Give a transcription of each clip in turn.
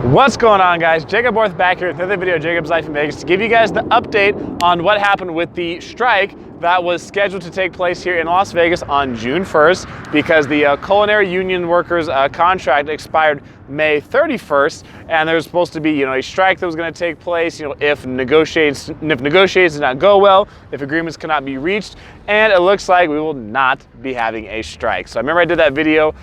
What's going on, guys? Jacoborth back here with another video of Jacob's Life in Vegas to give you guys the update on what happened with the strike that was scheduled to take place here in Las Vegas on June 1st because the culinary union workers contract expired May 31st, and there was supposed to be, a strike that was going to take place, if negotiations did not go well, if agreements cannot be reached, and it looks like we will not be having a strike. So I remember I did that video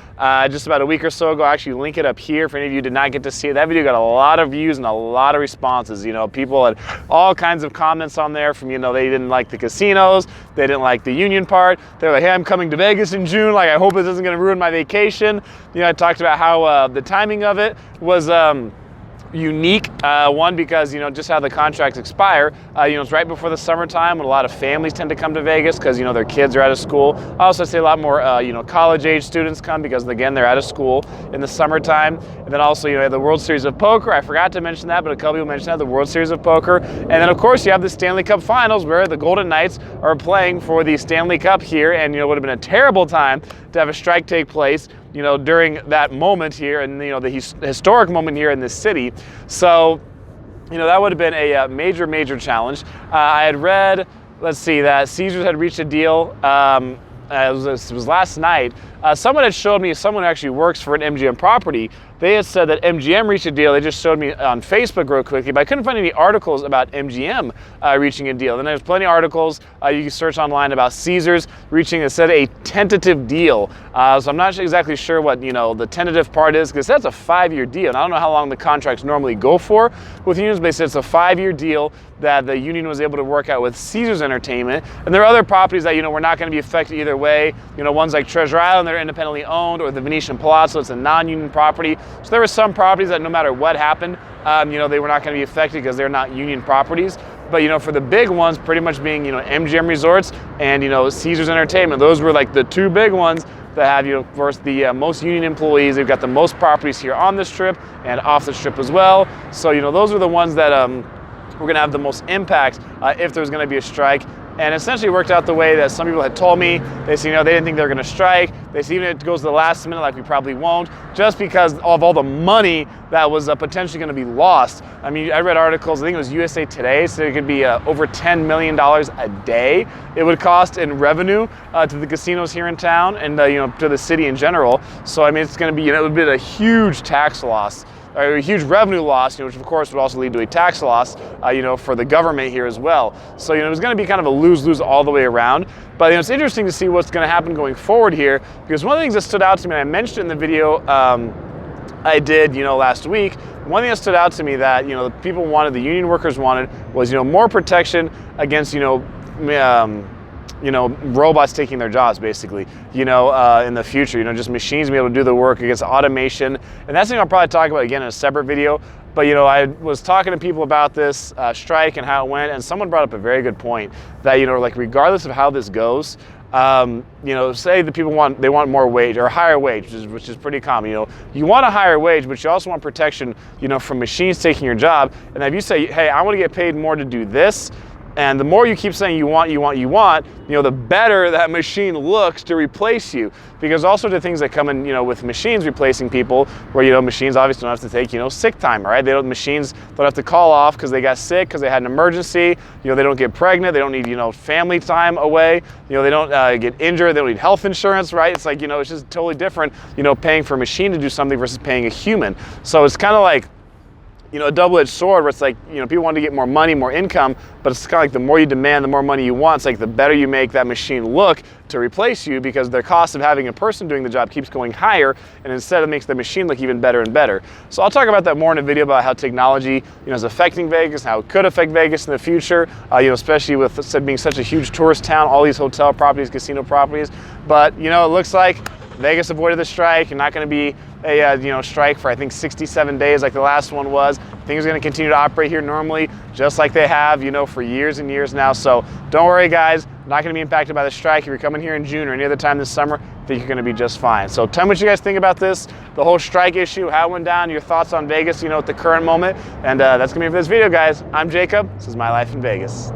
just about a week or so ago. I'll actually link it up here for any of you who did not get to see it. That video got a lot of views and a lot of responses. People had all kinds of comments on there from, they didn't like the casinos, they didn't like the union part. They're like, hey, I'm coming to Vegas in June. Like, I hope this isn't going to ruin my vacation. I talked about how the timing of it was unique, one, because just how the contracts expire, it's right before the summertime when a lot of families tend to come to Vegas because their kids are out of school. I also say a lot more college age students come because again they're out of school in the summertime. And then also you have the World Series of Poker. I forgot to mention that, but a couple people mentioned that, the World Series of Poker. And then of course you have the Stanley Cup Finals where the Golden Knights are playing for the Stanley Cup here, and it would have been a terrible time to have a strike take place during that moment here, and the historic moment here in this city. So that would have been a major challenge. I had read, that Caesars had reached a deal. It was last night. Someone had showed me, someone who actually works for an MGM property, they had said that MGM reached a deal. They just showed me on Facebook real quickly, but I couldn't find any articles about MGM reaching a deal. Then there's plenty of articles you can search online about Caesars reaching, it said, a tentative deal. So I'm not exactly sure what the tentative part is, because that's a 5-year deal. And I don't know how long the contracts normally go for with unions, but they said it's a 5-year deal that the union was able to work out with Caesars Entertainment. And there are other properties that were not going to be affected either way. Ones like Treasure Island, they're independently owned, or the Venetian Palazzo, it's a non-union property. So there were some properties that no matter what happened, they were not going to be affected because they're not union properties. But for the big ones, pretty much being MGM Resorts and Caesars Entertainment, those were like the two big ones that have of course the most union employees. They've got the most properties here on the strip and off the strip as well. So those are the ones that were going to have the most impact if there's going to be a strike. And essentially worked out the way that some people had told me. They said, they didn't think they were going to strike. They said, even if it goes to the last minute, like we probably won't, just because of all the money that was potentially going to be lost. I mean, I read articles, I think it was USA Today, so it could be over $10 million a day it would cost in revenue to the casinos here in town and to the city in general. So I mean, it's going to be, it would be a huge tax loss, or a huge revenue loss, which of course would also lead to a tax loss, for the government here as well. So it was going to be kind of a lose-lose all the way around. But it's interesting to see what's going to happen going forward here, because one of the things that stood out to me, and I mentioned it in the video I did, last week. One thing that stood out to me that the people wanted, the union workers wanted, was more protection against robots taking their jobs, basically, in the future, just machines being able to do the work against automation. And that's something I'll probably talk about again in a separate video. But, I was talking to people about this strike and how it went, and someone brought up a very good point that, regardless of how this goes, say the people want more wage or a higher wage, which is pretty common. You want a higher wage, but you also want protection, from machines taking your job. And if you say, hey, I want to get paid more to do this, and the more you keep saying you want, the better that machine looks to replace you. Because all sorts of things that come in, with machines replacing people, where, machines obviously don't have to take, sick time, right? Machines don't have to call off because they got sick, because they had an emergency. They don't get pregnant. They don't need, family time away. They don't get injured. They don't need health insurance, right? It's like, it's just totally different, paying for a machine to do something versus paying a human. So it's kind of like, a double-edged sword where it's like, people want to get more money, more income, but it's kind of like the more you demand, the more money you want. It's like the better you make that machine look to replace you, because the cost of having a person doing the job keeps going higher, and instead it makes the machine look even better and better. So I'll talk about that more in a video about how technology, is affecting Vegas, and how it could affect Vegas in the future, especially with being such a huge tourist town, all these hotel properties, casino properties. But, it looks like Vegas avoided the strike. You're not going to be a strike for I think 67 days like the last one was. Things are going to continue to operate here normally, just like they have, for years and years now. So don't worry, guys. Not going to be impacted by the strike. If you're coming here in June or any other time this summer, I think you're going to be just fine. So tell me what you guys think about this, the whole strike issue, how it went down, your thoughts on Vegas, at the current moment. And that's going to be it for this video, guys. I'm Jacob. This is My Life in Vegas.